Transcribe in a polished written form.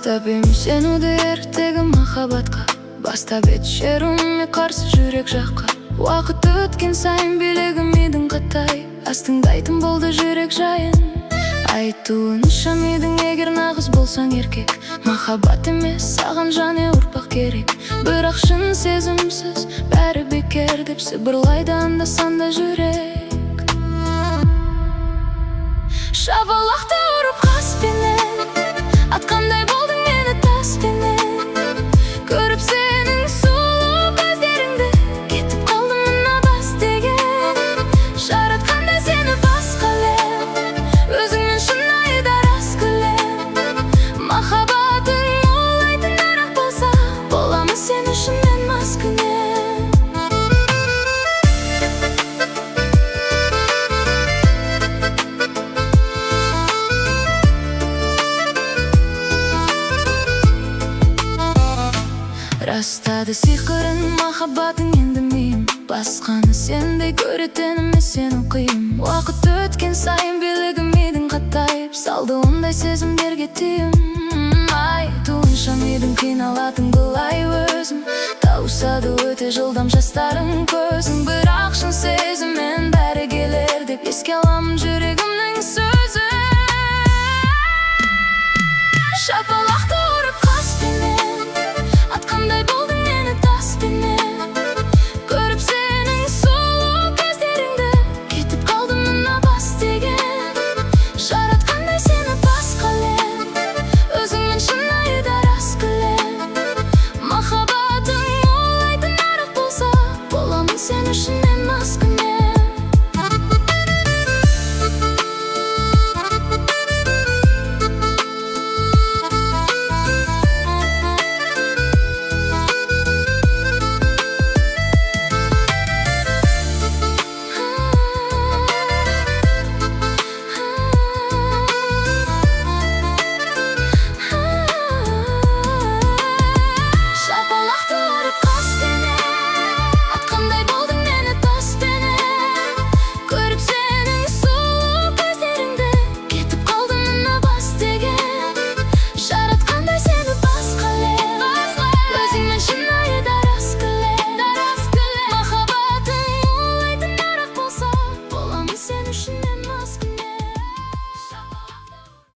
Табем сенуді ертегі махаббатқа, бастап ет шеруіме қарсы жүрек жаққа. Уақыт өткен сайын билігім едің қатай, астыңдайтын болды жүрек жайын. Айтуынша мидің егер нағыз болсаң еркек, махаббат емес саған және ұрпақ керек. Бірақ шын сезімсіз бәрі бекер деп сыбырлайды анда-санда жүрек. Шапалақты ұрып қаспенен, атқандай болдың мені таспенен. Көріп сенің сұлу көздеріңді, кетіп қалдым мына бас деген. Жаратқанда сені басқа әлем, өзіңмен шынайы да рас күлем. Махаббатың молайтын арақ болса, боламын сен үшін мен маскүнем. Растады сиқырын махаббатың енді миым, басқаны сендей көретініме сені қиым. Уақыт өткен сайын билігім мидің қатайып, салды ондай сезімдерге тыйым. Айтуынша мидің қиналатын былай өзім, тауысады өте жылдам жастарың көзің. Бірақ шын сезіммен бәрі келер деп еске аламын жүрегімнің сөзін. Шапалақты